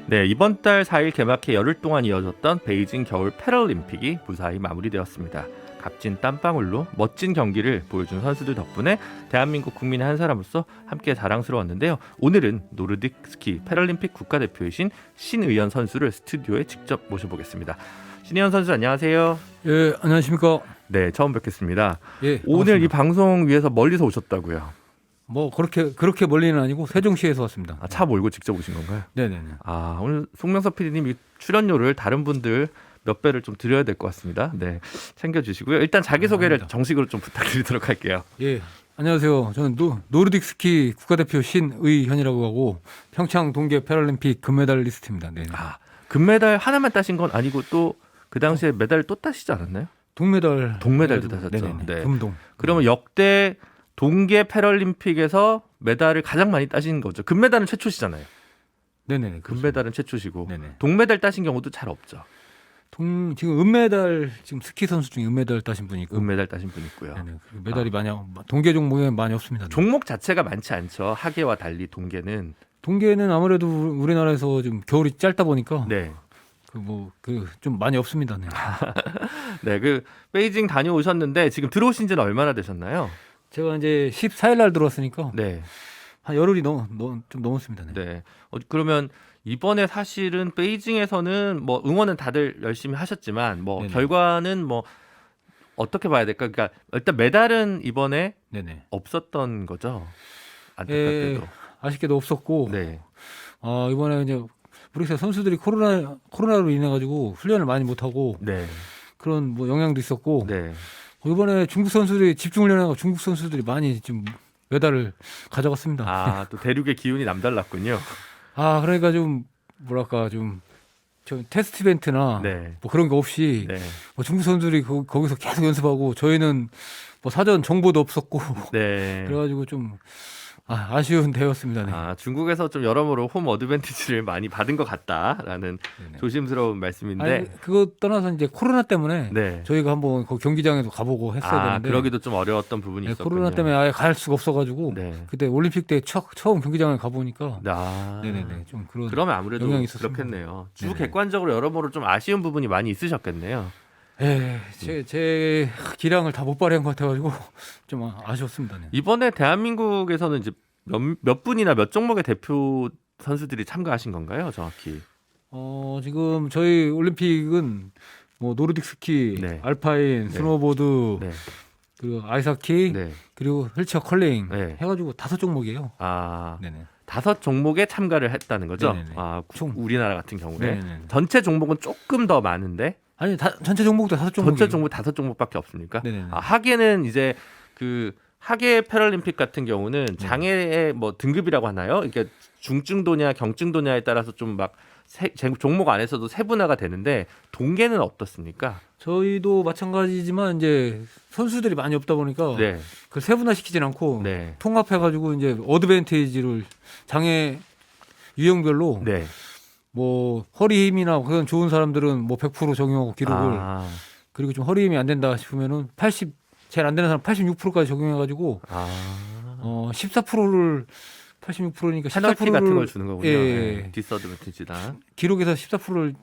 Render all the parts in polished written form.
네, 이번 달 4일 개막해 열흘 동안 이어졌던 베이징 겨울 패럴림픽이 무사히 마무리되었습니다. 값진 땀방울로 멋진 경기를 보여준 선수들 덕분에 대한민국 국민의 한 사람으로서 함께 자랑스러웠는데요. 오늘은 노르딕 스키 패럴림픽 국가대표이신 신의연 선수를 스튜디오에 직접 모셔보겠습니다. 신의연 선수 안녕하세요. 예, 안녕하십니까. 네, 처음 뵙겠습니다. 예, 오늘 반갑습니다. 이 방송 위해서 멀리서 오셨다고요? 뭐 그렇게 멀리는 아니고 세종시에서 왔습니다. 아, 차 몰고 직접 오신 건가요? 네네네. 아, 오늘 송명섭 PD님 이 출연료를 다른 분들 몇 배를 좀 드려야 될 것 같습니다. 네, 챙겨주시고요. 일단 자기소개를 감사합니다. 정식으로 좀 부탁드리도록 할게요. 예, 안녕하세요. 저는 노르딕 스키 국가대표 신의현이라고 하고 평창 동계 패럴림픽 금메달리스트입니다. 네. 아, 금메달 하나만 따신 건 아니고 또 그 당시에 메달을 또 따시지 않았나요? 동메달도 따셨죠. 네네네. 네. 금동. 그러면 역대 동계 패럴림픽에서 메달을 가장 많이 따신 거죠. 금메달은 최초시잖아요. 네네네. 금메달은 최초시고 네네. 동메달 따신 경우도 잘 없죠. 지금 은메달 지금 스키 선수 중에 은메달 따신 분이 있고. 은메달 따신 분 있고요. 네네. 메달이 동계 종목에 많이 없습니다. 네. 종목 자체가 많지 않죠. 하계와 달리 동계는. 동계는 아무래도 우리나라에서 좀 겨울이 짧다 보니까 네. 좀 많이 없습니다. 네. 네, 그 베이징 다녀오셨는데 지금 들어오신 지는 얼마나 되셨나요? 제가 이제 14일 날 들어왔으니까 네, 한 열흘이 좀 넘었습니다. 네. 네. 그러면 이번에 사실은 베이징에서는 뭐 응원은 다들 열심히 하셨지만 뭐 네네. 결과는 뭐 어떻게 봐야 될까? 그러니까 일단 메달은 이번에 네네. 없었던 거죠. 안타깝게도. 아쉽게도 없었고, 네, 이번에 이제 우리가 선수들이 코로나로 인해 가지고 훈련을 많이 못 하고 네, 그런 뭐 영향도 있었고, 네. 이번에 중국 선수들이 집중 훈련하고 중국 선수들이 많이 좀 메달을 가져갔습니다. 아, 또 대륙의 기운이 남달랐군요. 그러니까 좀 뭐랄까 좀 테스트 이벤트나 네, 뭐 그런 거 없이 네, 뭐 중국 선수들이 거기서 계속 연습하고 저희는 뭐 사전 정보도 없었고 네. 그래가지고 좀 아쉬운 대회였습니다. 네. 아, 중국에서 좀 여러모로 홈 어드밴티지를 많이 받은 것 같다라는 네네. 조심스러운 말씀인데. 아니, 그거 떠나서 이제 코로나 때문에 네. 저희가 한번 그 경기장에도 가보고 했어야 아, 되는데 그러기도 좀 어려웠던 부분이 네, 있었군요. 코로나 때문에 아예 갈 수가 없어가지고 네. 그때 올림픽 때 처음 경기장에 가보니까 아, 네네네 좀 그런 그러면 아무래도 영향이 있었습니다. 그렇겠네요. 주 네네. 객관적으로 여러모로 좀 아쉬운 부분이 많이 있으셨겠네요. 제 기량을 다 못 발휘한 것 같아가지고 좀 아쉬웠습니다. 네. 이번에 대한민국에서는 이제 몇 분이나 몇 종목의 대표 선수들이 참가하신 건가요, 정확히? 지금 저희 올림픽은 뭐 노르딕 스키, 네. 알파인, 네. 스노보드, 네, 그리고 아이스하키, 네. 그리고 휠체어 컬링 네. 해가지고 5종목이에요. 아, 네네. 5종목에 참가를 했다는 거죠? 네네네. 아, 총. 우리나라 같은 경우에 네네네. 전체 종목은 조금 더 많은데 아니 전체 종목도 5종목. 전체 종목 5종목밖에 없습니까? 네네네. 아, 하계는 이제 그 하계 패럴림픽 같은 경우는 장애의 뭐 등급이라고 하나요? 이게 중증도냐 경증도냐에 따라서 좀 막 종목 안에서도 세분화가 되는데 동계는 어떻습니까? 저희도 마찬가지지만 이제 선수들이 많이 없다 보니까 네, 그 세분화 시키진 않고 네, 통합해가지고 이제 어드밴티지를 장애 유형별로 네. 뭐 허리 힘이나 그런 좋은 사람들은 뭐 100% 적용하고 기록을 아, 그리고 좀 허리 힘이 안 된다 싶으면은 80 제일 안 되는 사람 86%까지 적용해가지고 아. 14%를 86%니까 페널티 14%를 같은 걸 주는 거군요. 예, 네, 디스어드밴티지다. 기록에서 14%를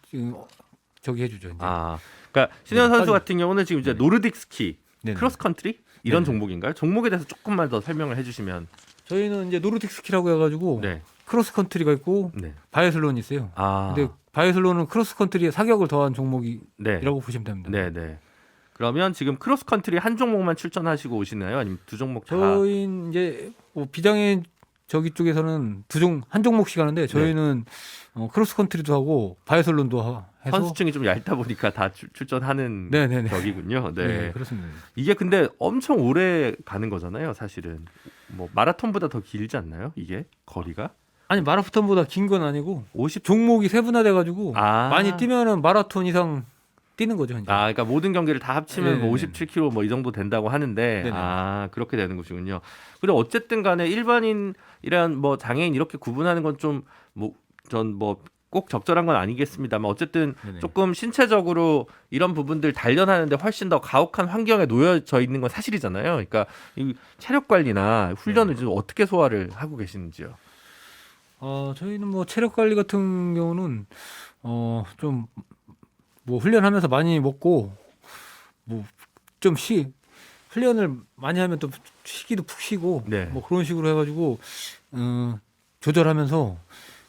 저기 해주죠. 이제. 아, 그러니까 신현 선수 빠져. 같은 경우는 지금 이제 네. 노르딕 스키, 네네. 크로스 컨트리 이런 네네. 종목인가요? 종목에 대해서 조금만 더 설명을 해주시면. 저희는 이제 노르딕 스키라고 해가지고 네, 크로스 컨트리가 있고 네. 바이애슬론이 있어요. 아, 근데 바이애슬론은 크로스 컨트리에 사격을 더한 종목이라고 네, 보시면 됩니다. 네, 네. 그러면 지금 크로스 컨트리 한 종목만 출전하시고 오시나요? 아니면 두 종목 다? 저희 이제 뭐 비장애 저기 쪽에서는 한 종목씩 하는데 저희는 크로스 컨트리도 하고 바이애슬론도 해서 선수층이 좀 얇다 보니까 다 출전하는 네네네. 격이군요. 네. 네, 그렇습니다. 이게 근데 엄청 오래 가는 거잖아요, 사실은. 뭐 마라톤보다 더 길지 않나요? 이게 거리가? 아니 마라톤보다 긴 건 아니고 50. 종목이 세분화돼가지고 아. 많이 뛰면은 마라톤 이상 뛰는 거죠. 이제. 아, 그러니까 모든 경기를 다 합치면 뭐 네네네. 57km 뭐 이 정도 된다고 하는데, 네네. 아, 그렇게 되는 것이군요. 그리고 어쨌든 간에 일반인이란 뭐 장애인 이렇게 구분하는 건 좀 뭐 전 뭐 꼭 적절한 건 아니겠습니다만 어쨌든 네네. 조금 신체적으로 이런 부분들 단련하는데 훨씬 더 가혹한 환경에 놓여져 있는 건 사실이잖아요. 그러니까 이 체력 관리나 훈련을 좀 어떻게 소화를 하고 계시는지요? 저희는 뭐 체력 관리 같은 경우는 좀 뭐 훈련하면서 많이 먹고 뭐 좀 훈련을 많이 하면 또 쉬기도 푹 쉬고 네. 뭐 그런 식으로 해가지고 조절하면서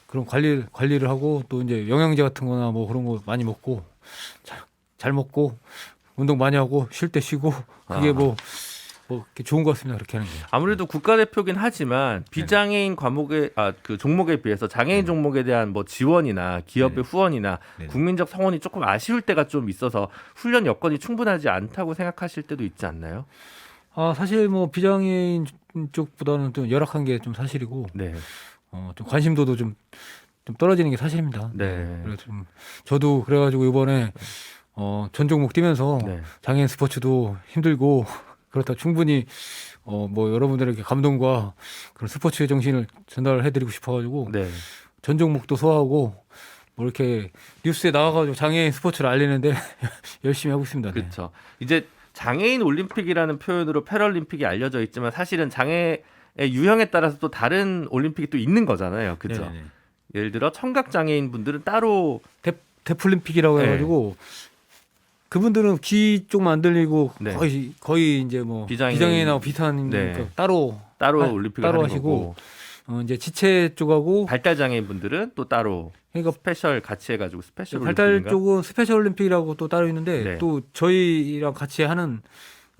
그런 관리를 하고 또 이제 영양제 같은 거나 뭐 그런 거 많이 먹고 잘 먹고 운동 많이 하고 쉴 때 쉬고 그게 뭐 이렇게 좋은 것 같습니다. 그렇게 하는 게. 아무래도 국가대표긴 하지만 비장애인 과목에 그 종목에 비해서 장애인 종목에 대한 뭐 지원이나 기업의 네네. 후원이나 네네. 국민적 성원이 조금 아쉬울 때가 좀 있어서 훈련 여건이 충분하지 않다고 생각하실 때도 있지 않나요? 사실 뭐 비장애인 쪽보다는 좀 열악한 게 좀 사실이고 네. 좀 관심도도 좀 떨어지는 게 사실입니다. 네. 그래서 좀 저도 그래가지고 이번에 전 종목 뛰면서 네. 장애인 스포츠도 힘들고 그렇다 충분히 뭐 여러분들에게 감동과 그런 스포츠의 정신을 전달해드리고 싶어가지고 네. 전 종목도 소화하고 뭐 이렇게 뉴스에 나와가지고 장애인 스포츠를 알리는데 열심히 하고 있습니다. 네. 그렇죠. 이제 장애인 올림픽이라는 표현으로 패럴림픽이 알려져 있지만 사실은 장애의 유형에 따라서 또 다른 올림픽이 또 있는 거잖아요. 그렇죠. 네네네. 예를 들어 청각 장애인 분들은 따로 데플림픽이라고 네. 해가지고 그분들은 귀 쪽만 안 들리고 네. 거의 이제 뭐 비장애인하고 비슷한 네. 거니까 따로 올림픽을 따로 하는 하시고 거고 이제 지체 쪽하고 발달 장애인 분들은 또 따로 그러니까 스페셜 같이 해가지고 스페셜 발달 올림픽인가? 쪽은 스페셜 올림픽이라고 또 따로 있는데 네. 또 저희랑 같이 하는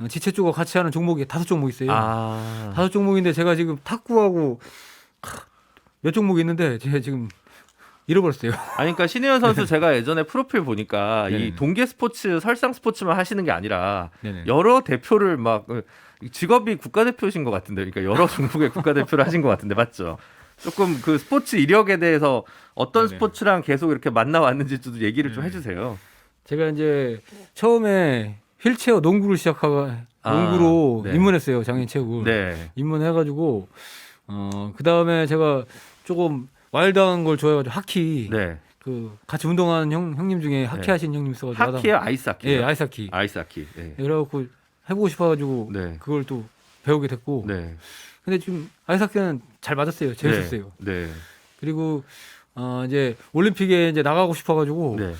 지체 쪽과 같이 하는 종목이 5종목 있어요. 아, 5종목인데 제가 지금 탁구하고 몇 종목 있는데 제가 지금 잃어버렸어요. 아니 그러니까 신혜연 선수 제가 예전에 프로필 보니까 이 네네. 동계 스포츠 설상 스포츠만 하시는 게 아니라 네네. 여러 대표를 막 직업이 국가대표신 것 같은데, 그러니까 여러 종목의 국가대표를 하신 것 같은데 맞죠? 조금 그 스포츠 이력에 대해서 어떤 네네. 스포츠랑 계속 이렇게 만나왔는지도 얘기를 좀 네네. 해주세요. 제가 이제 처음에 휠체어 농구를 농구로 네. 입문했어요. 장애인 체육을. 네, 입문해가지고 그 다음에 제가 조금 와일드한 걸 좋아해가지고 하키 네. 그 같이 운동하는 형님 중에 하키 네. 하신 형님 있어가지고 하키요, 아이스하키. 예, 아이스하키. 아이스하키. 네. 그래갖고 해보고 싶어가지고 네. 그걸 또 배우게 됐고. 네. 근데 지금 아이스하키는 잘 맞았어요. 재밌었어요. 네. 그리고 이제 올림픽에 이제 나가고 싶어가지고 네.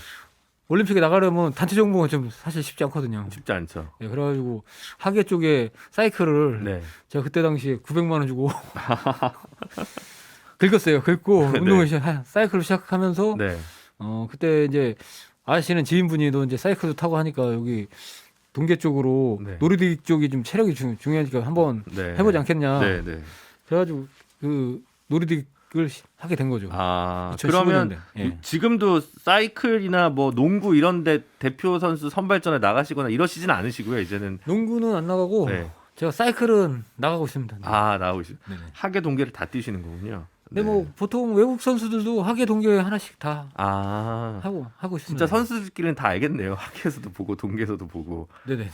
올림픽에 나가려면 단체 종목은 좀 사실 쉽지 않거든요. 쉽지 않죠. 예, 그래가지고 하계 쪽에 사이클을 네. 제가 그때 당시에 900만 원 주고 긁었어요. 긁고 네. 운동을 사이클을 시작하면서 네. 그때 이제 아시는 지인분이 너 이제 사이클도 타고 하니까 여기 동계 쪽으로 네. 노르딕 쪽이 좀 체력이 중요하니까 한번 네. 해보지 않겠냐. 네. 네. 그래가지고 그 노르딕을 하게 된 거죠. 아, 2015 그러면 년대. 예. 지금도 사이클이나 뭐 농구 이런데 대표 선수 선발전에 나가시거나 이러시진 않으시고요. 이제는 농구는 안 나가고 네. 제가 사이클은 나가고 있습니다. 네. 나오시. 네네. 하계 동계를 다 뛰시는 거군요. 근데 네. 뭐 보통 외국 선수들도 하계 동계 하나씩 다 아, 하고 있습니다. 진짜 선수들끼리는 다 알겠네요. 하계에서도 보고 동계에서도 보고. 네네.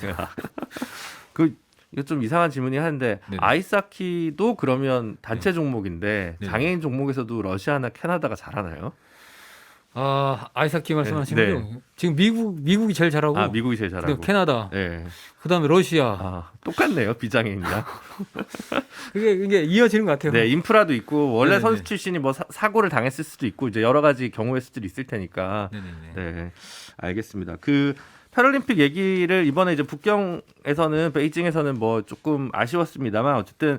이거 좀 이상한 질문이 하는데 네네. 아이스하키도 그러면 단체 종목인데 네네. 장애인 종목에서도 러시아나 캐나다가 잘하나요? 아이스하키 말씀하시는 네. 거죠? 지금 미국이 제일 잘하고 미국이 제일 잘하고. 그다음에 캐나다, 네. 그다음에 러시아. 똑같네요. 비장애인이랑. 이게 이어지는 것 같아요. 네, 인프라도 있고 원래 네네네. 선수 출신이 뭐 사고를 당했을 수도 있고 이제 여러 가지 경우의 수들이 있을 테니까. 네네네. 네, 알겠습니다. 그 패럴림픽 얘기를 이번에 이제 북경에서는 베이징에서는 뭐 조금 아쉬웠습니다만 어쨌든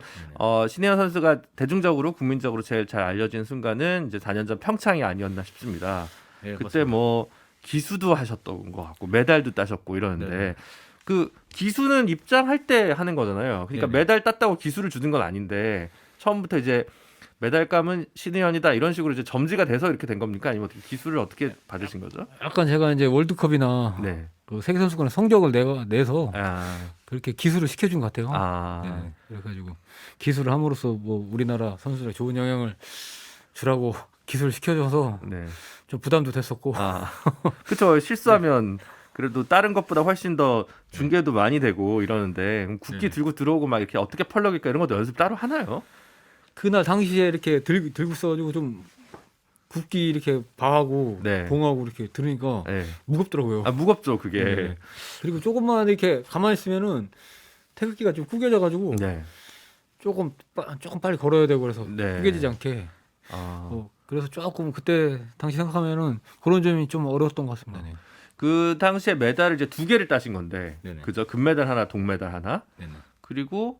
신혜연 선수가 대중적으로 국민적으로 제일 잘 알려진 순간은 이제 4년 전 평창이 아니었나 싶습니다. 네, 그때 맞습니다. 뭐 기수도 하셨던 것 같고 메달도 따셨고 이러는데 네네. 그 기수는 입장할 때 하는 거잖아요. 그러니까 네네. 메달 땄다고 기수를 주는 건 아닌데 처음부터 이제 메달감은 신혜연이다 이런 식으로 이제 점지가 돼서 이렇게 된 겁니까? 아니면 어떻게 기수를 어떻게 받으신 거죠? 약간 제가 이제 월드컵이나 네. 그 세계 선수권의 성적을 내서 아, 그렇게 기술을 시켜준 것 같아요. 아, 네, 그래가지고 기술을 함으로써 뭐 우리나라 선수들에 좋은 영향을 주라고 기술을 시켜줘서 네. 좀 부담도 됐었고. 그렇죠. 실수하면 그래도 다른 것보다 훨씬 더 중계도 많이 되고 이러는데 그럼 국기 네네. 들고 들어오고 막 이렇게 어떻게 펄럭일까 이런 것도 연습 따로 하나요? 그날 당시에 이렇게 들고 있어가지고 좀 국기 이렇게 방하고 네. 봉하고 이렇게 들으니까 네. 무겁더라고요. 무겁죠 그게. 네. 그리고 조금만 이렇게 가만히 있으면은 태극기가 좀 구겨져가지고 네. 조금 빨리 걸어야 되고 그래서 네. 구겨지지 않게 그래서 조금 그때 당시 생각하면은 그런 점이 좀 어려웠던 것 같습니다. 네. 그 당시에 메달을 이제 2개를 따신 건데, 네네. 그죠? 금메달 하나, 동메달 하나, 네네. 그리고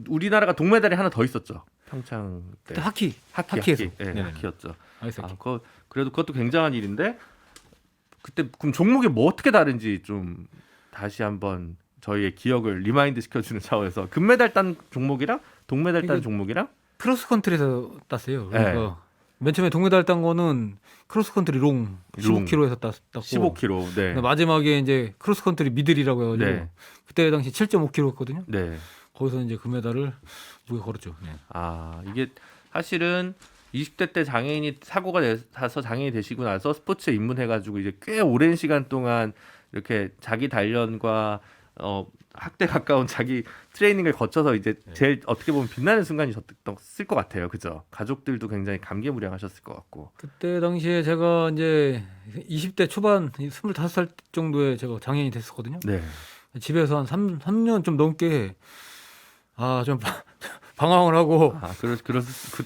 우리나라가 동메달이 하나 더 있었죠. 평창 때. 그때 하키에서. 하키. 예, 네네. 하키였죠. 아이스하키. 그래도 그것도 굉장한 일인데, 그때 그럼 종목이 뭐 어떻게 다른지 좀 다시 한번 저희의 기억을 리마인드 시켜주는 차원에서 금메달 딴 종목이랑 동메달 딴 이게- 종목이랑 크로스컨트리에서 땄어요. 네. 그러니까 맨 처음에 동메달 딴 거는 크로스컨트리 롱 15km에서 땄고 15km. 네. 근데 마지막에 이제 크로스컨트리 미들이라고 해가지고 네. 그때 당시 7.5km였거든요. 네. 거기서 이제 금메달을 목에 걸었죠. 네. 아, 이게 사실은 20대 때 장애인이 사고가 나서 장애인이 되시고 나서 스포츠에 입문해가지고 이제 꽤 오랜 시간 동안 이렇게 자기 단련과 학대 가까운 자기 트레이닝을 거쳐서 이제 제일 어떻게 보면 빛나는 순간이셨을 것 같아요. 그죠? 가족들도 굉장히 감개무량하셨을 것 같고. 그때 당시에 제가 이제 20대 초반 25살 정도에 제가 장애인이 됐었거든요. 네. 집에서 한 3년 좀 넘게 좀 방황을 하고 아,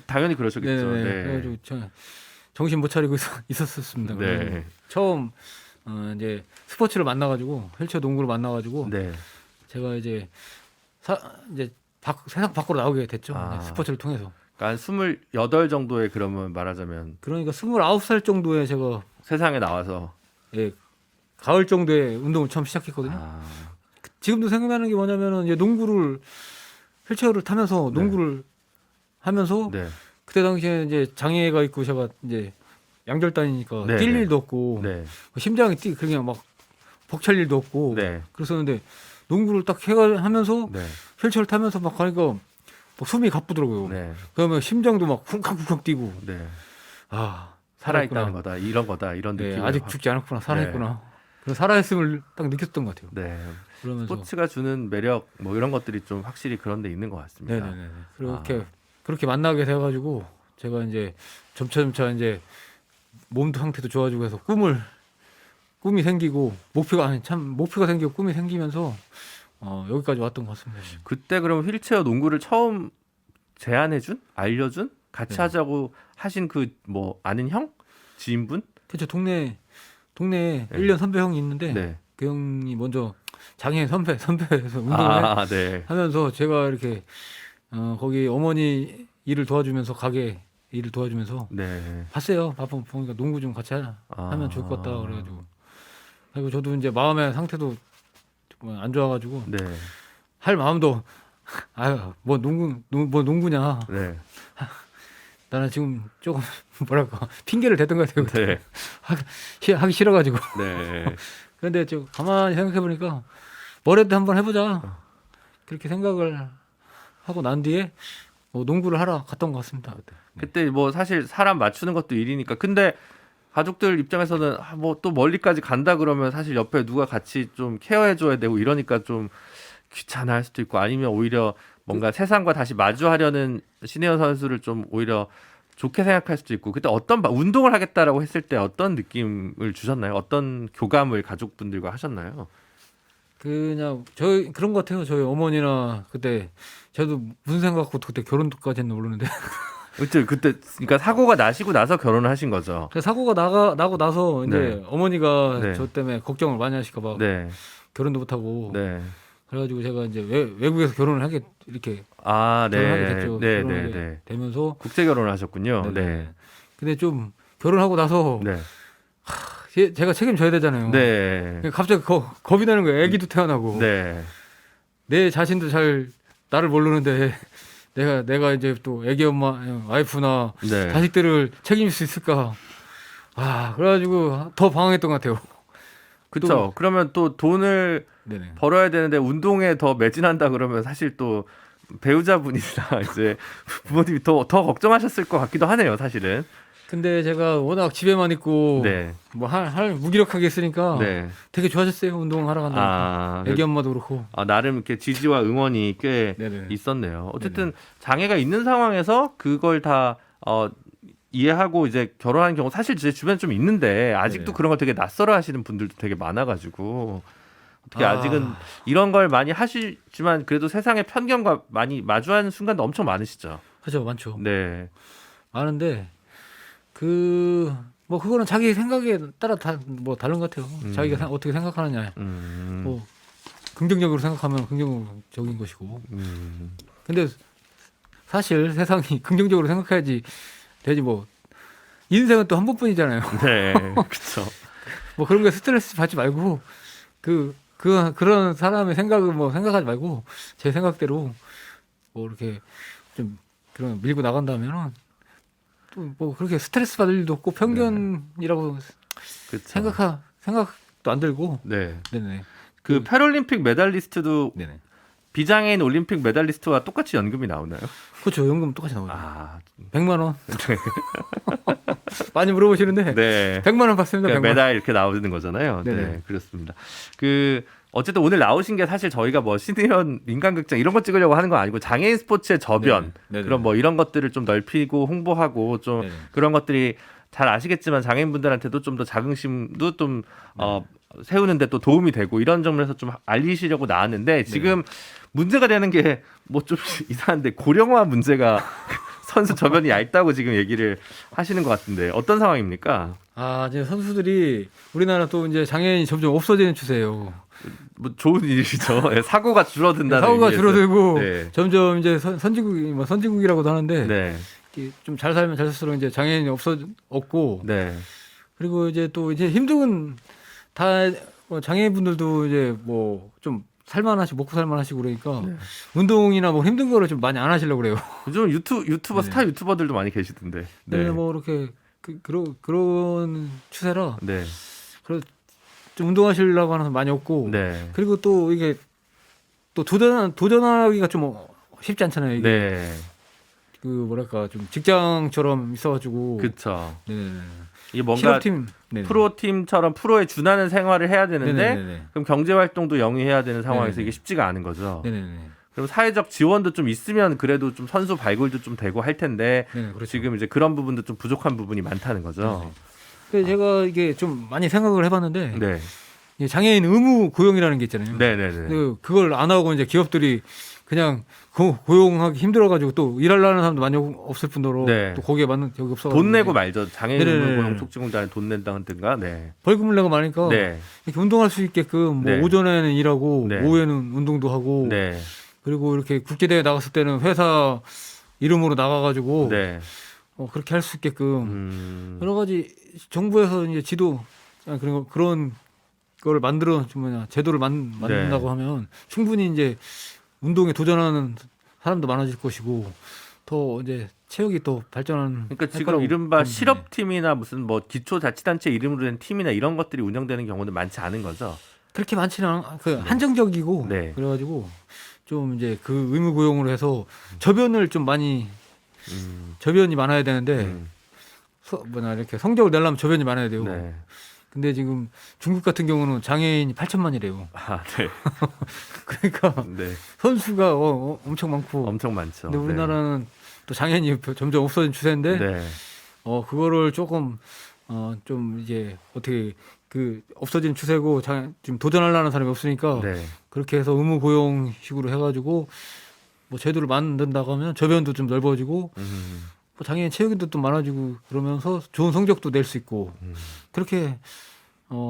당연히 그러셨겠죠. 네네. 네. 그래가지고 정신 못 차리고 있었습니다. 네. 처음 이제 스포츠를 만나가지고 휠체어 농구를 만나가지고 네. 제가 이제 이제 세상 밖으로 나오게 됐죠. 아. 네, 스포츠를 통해서. 그러니까 한 28 정도에 그러면 말하자면 그러니까 29살 정도에 제가 세상에 나와서 예, 가을 정도에 운동을 처음 시작했거든요. 아, 지금도 생각나는 게 뭐냐면은 이제 농구를 휠체어를 타면서 네. 농구를 하면서 네. 그때 당시에 이제 장애가 있고 제가 이제 양절단이니까 네, 뛸 네. 일도 없고 네. 심장이 그냥 막 벅찰 일도 없고 네. 그랬었는데 농구를 딱 하면서 네. 휠체어를 타면서 막 가니까 막 숨이 가쁘더라고요. 네. 그러면 심장도 막 쿵쾅쿵쾅 뛰고 네. 아 살아있다는 살아있구나. 거다. 이런 거다. 이런 네, 느낌을 아직 확- 죽지 않았구나. 살아있구나. 그래서 살아있음을 딱 느꼈던 것 같아요. 네. 그러면서 스포츠가 주는 매력 뭐 이런 것들이 좀 확실히 그런 데 있는 것 같습니다. 네네네. 그렇게 만나게 돼가지고 제가 이제 점차 이제 몸도 상태도 좋아지고 해서 꿈이 생기고 목표가 생기고 꿈이 생기면서 여기까지 왔던 것 같습니다. 그때 그럼 휠체어 농구를 처음 제안해준, 알려준, 같이 네. 하자고 하신 그 뭐 아는 형, 지인분? 그렇죠. 동네에 네. 1년 선배 형이 있는데 네. 그 형이 먼저 장애 선배에서 운동을 네. 하면서 제가 이렇게 거기 어머니 일을 도와주면서 가게 일을 도와주면서 네. 봤어요. 보니까 농구 좀 같이 하면 좋을 것 같다 그래가지고 그리고 저도 이제 마음의 상태도 정말 안 좋아가지고 네. 할 마음도 뭐 농구냐 네. 나는 지금 조금 뭐랄까 핑계를 대던 것 같아요. 네. 하기 싫어가지고 네. 그런데 좀 가만히 생각해 보니까 뭐래도 한번 해보자 그렇게 생각을 하고 난 뒤에 농구를 하러 갔던 것 같습니다. 그때. 그때 뭐 사실 사람 맞추는 것도 일이니까. 근데 가족들 입장에서는 뭐 또 멀리까지 간다 그러면 사실 옆에 누가 같이 좀 케어해줘야 되고 이러니까 좀 귀찮아할 수도 있고 아니면 오히려 뭔가 세상과 다시 마주하려는 신혜연 선수를 좀 오히려 좋게 생각할 수도 있고 그때 운동을 하겠다라고 했을 때 어떤 느낌을 주셨나요? 어떤 교감을 가족분들과 하셨나요? 그냥 그런 것 같아요. 저희 어머니나 그때 저도 무슨 생각 갖고 그때 결혼까지는 모르는데 그때 그러니까 사고가 나시고 나서 결혼을 하신 거죠. 그 사고가 나고 나서 이제 네. 어머니가 네. 저 때문에 걱정을 많이 하실까봐 네. 결혼도 못 하고 네. 그래가지고 제가 이제 외국에서 결혼을 하게 이렇게 아, 결혼하게 네. 됐죠. 네, 결혼하게 네, 네. 되면서 국제 결혼을 하셨군요. 네네. 네. 근데 좀 결혼하고 나서 네. 제가 책임져야 되잖아요. 네. 갑자기 겁이 나는 거예요. 아기도 태어나고 네. 내 자신도 잘 나를 모르는데 내가 이제 또 아기 엄마 와이프나 네. 자식들을 책임질 수 있을까? 그래가지고 더 방황했던 것 같아요. 그렇죠. 그러면 또 돈을 네네. 벌어야 되는데 운동에 더 매진한다 그러면 사실 또 배우자분이나 이제 부모님이 더 걱정하셨을 것 같기도 하네요, 사실은. 근데 제가 워낙 집에만 있고 네. 뭐 할 무기력하게 있으니까 네. 되게 좋아졌어요. 운동하러 간다니까. 애기 엄마도 그렇고. 나름 이렇게 지지와 응원이 꽤 네네. 있었네요. 어쨌든 장애가 있는 상황에서 그걸 다 이해하고 이제 결혼한 경우 사실 제 주변에 좀 있는데 아직도 네네. 그런 걸 되게 낯설어 하시는 분들도 되게 많아가지고 어떻게 아. 아직은 이런 걸 많이 하시지만 그래도 세상의 편견과 많이 마주하는 순간도 엄청 많으시죠. 그죠, 많죠. 네. 많은데 뭐 그거는 자기 생각에 따라 뭐 다른 것 같아요. 자기가 어떻게 생각하느냐. 뭐 긍정적으로 생각하면 긍정적인 것이고. 근데 사실 세상이 긍정적으로 생각해야지 되지 뭐 인생은 또 한 번뿐이잖아요. 네, 그렇죠. 뭐 그런 거 스트레스 받지 말고 그런 사람의 생각을 뭐 생각하지 말고 제 생각대로 뭐 이렇게 좀 그런 밀고 나간다면은 또 뭐 그렇게 스트레스 받을 일도 없고 편견이라고 그렇죠. 생각도 안 들고. 네. 네네. 그 패럴림픽 메달리스트도 네네. 비장애인 올림픽 메달리스트와 똑같이 연금이 나오나요? 그렇죠. 연금 똑같이 나오죠. 아, 100만 원. 많이 물어보시는데 네. 100만 원 받습니다. 그러니까 100만 원. 메달 이렇게 나오는 거잖아요. 네네. 네, 그렇습니다. 어쨌든 오늘 나오신 게 사실 저희가 뭐 시니언 인간극장 이런 거 찍으려고 하는 건 아니고 장애인 스포츠의 저변 네네. 그런 뭐 이런 것들을 좀 넓히고 홍보하고 좀 네네. 그런 것들이 잘 아시겠지만 장애인분들한테도 좀 더 자긍심도 좀 세우는데 또 도움이 되고 이런 점에서 좀 알리시려고 나왔는데 지금 문제가 되는 게 뭐 좀 이상한데 고령화 문제가 선수 저변이 얇다고 지금 얘기를 하시는 것 같은데 어떤 상황입니까? 아, 이제 선수들이 우리나라 또 이제 장애인이 점점 없어지는 추세예요. 뭐 좋은 일이죠. 예, 사고가 줄어든다는 사고가 의미에서. 줄어들고 네. 점점 이제 선진국이라고도 하는데 네. 좀 잘 살면 잘 살수록 이제 장애인이 없고 네. 그리고 이제 또 이제 힘든 뭐 장애인분들도 이제 뭐 좀 살만하시고 먹고 살만하시고 그러니까 운동이나 뭐 힘든 거를 좀 많이 안 하시려고 그래요. 요즘 유튜버 네. 스타 유튜버들도 많이 계시던데. 네. 뭐 이렇게 그런 추세라 네. 좀 운동하시려고 하는 사람 많이 없고 네. 그리고 또 이게 또 도전하기가 좀 쉽지 않잖아요. 이게 네. 그 뭐랄까 좀 직장처럼 있어가지고. 그렇죠. 네네네. 이게 뭔가 실업팀. 네네. 프로팀처럼 프로에 준하는 생활을 해야 되는데 네네네. 그럼 경제 활동도 영위해야 되는 상황에서 네네네. 이게 쉽지가 않은 거죠. 네네네. 그럼 사회적 지원도 좀 있으면 그래도 좀 선수 발굴도 좀 되고 할 텐데 네네, 그렇죠. 지금 이제 그런 부분도 좀 부족한 부분이 많다는 거죠. 그래서 제가 이게 좀 많이 생각을 해봤는데 네. 이 장애인 의무 고용이라는 게 있잖아요. 네네네. 그걸 안 하고 이제 기업들이 그냥 고용하기 힘들어가지고 또 일하려는 사람도 많이 없을 뿐더러 네. 또 거기에 맞는 적이 없어. 돈 내고 말죠. 장애인 네네네. 고용 촉진공단에 돈 낸다든가. 네. 벌금을 내고 마니까 네. 이렇게 운동할 수 있게끔 뭐 네. 오전에는 일하고 네. 오후에는 운동도 하고 네. 그리고 이렇게 국제대회 나갔을 때는 회사 이름으로 나가가지고 네. 그렇게 할 수 있게끔 여러 가지 정부에서 이제 그런 거를 만들어 좀 제도를 만든다고 하면 충분히 이제 운동에 도전하는 사람도 많아질 것이고 더 이제 체육이 또 발전하는. 그러니까 지금 이른바 실업팀이나 무슨 뭐 기초자치단체 이름으로 된 팀이나 이런 것들이 운영되는 경우는 많이 않은 거죠. 그렇게 많지는 한정적이고 네. 그래가지고 좀 이제 그 의무 고용으로 해서 저변을 좀 많이 저변이 많아야 되는데 이렇게 성적을 내려면 저변이 많아야 돼요. 네. 근데 지금 중국 같은 경우는 장애인이 8천만이래요. 아, 네. 그러니까 네. 선수가 엄청 많고. 엄청 많죠. 근데 우리나라는 또 장애인이 점점 없어진 추세인데 네. 그거를 조금 좀 이제 어떻게 없어진 추세고 지금 도전하려는 사람이 없으니까 네. 그렇게 해서 의무 고용식으로 해가지고 뭐 제도를 만든다고 하면 저변도 좀 넓어지고 뭐 장애인 체육인도 또 많아지고 그러면서 좋은 성적도 낼 수 있고 그렇게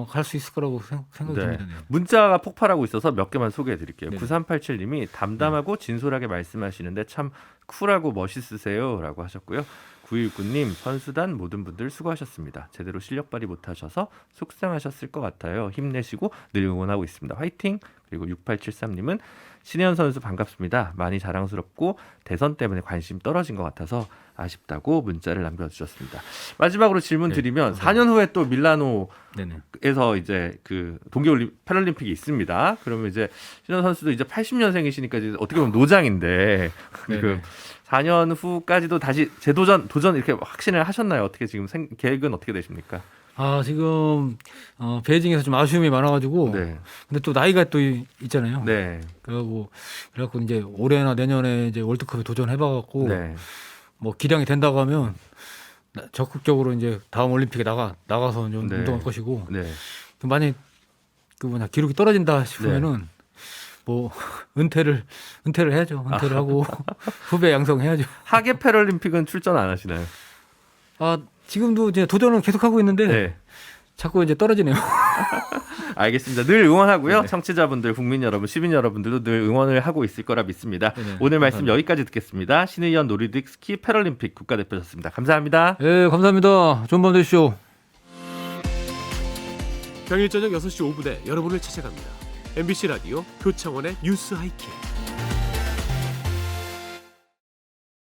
갈 수 있을 거라고 생각이 네. 듭니다. 문자가 폭발하고 있어서 몇 개만 소개해 드릴게요. 네. 9387님이 담담하고 진솔하게 말씀하시는데 참 쿨하고 멋있으세요 라고 하셨고요. 9269님 선수단 모든 분들 수고하셨습니다. 제대로 실력 발휘 못하셔서 속상하셨을 것 같아요. 힘내시고 늘 응원하고 있습니다. 화이팅! 그리고 6873님은 신혜연 선수 반갑습니다. 많이 자랑스럽고 대선 때문에 관심 떨어진 것 같아서 아쉽다고 문자를 남겨주셨습니다. 마지막으로 질문 네. 드리면 4년 후에 또 밀라노에서 네네. 이제 그 패럴림픽이 있습니다. 그러면 이제 신혜연 선수도 이제 80년생이시니까 이제 어떻게 보면 노장인데 그 4년 후까지도 다시 재도전 이렇게 확신을 하셨나요? 어떻게 지금 계획은 어떻게 되십니까? 지금 베이징에서 좀 아쉬움이 많아가지고 네. 근데 또 나이가 또 있잖아요. 네. 그래갖고 이제 올해나 내년에 이제 월드컵에 도전해봐갖고 네. 뭐 기량이 된다고 하면 적극적으로 이제 다음 올림픽에 나가서 좀 네. 운동할 것이고 네. 만약 기록이 떨어진다 싶으면은 뭐 은퇴를 해야죠. 은퇴를 하고 후배 양성해야죠. 하계 패럴림픽은 출전 안 하시나요? 지금도 이제 도전을 계속하고 있는데 네. 자꾸 이제 떨어지네요. 알겠습니다. 늘 응원하고요. 네네. 청취자분들, 국민 여러분, 시민 여러분들도 늘 응원을 하고 있을 거라 믿습니다. 네네. 오늘 말씀 감사합니다. 여기까지 듣겠습니다. 신의연 노르딕 스키 패럴림픽 국가대표셨습니다. 감사합니다. 네, 감사합니다. 좋은 밤 되십시오. 평일 저녁 6시 5분에 여러분을 찾아갑니다. MBC 라디오 표창원의 뉴스 하이킥.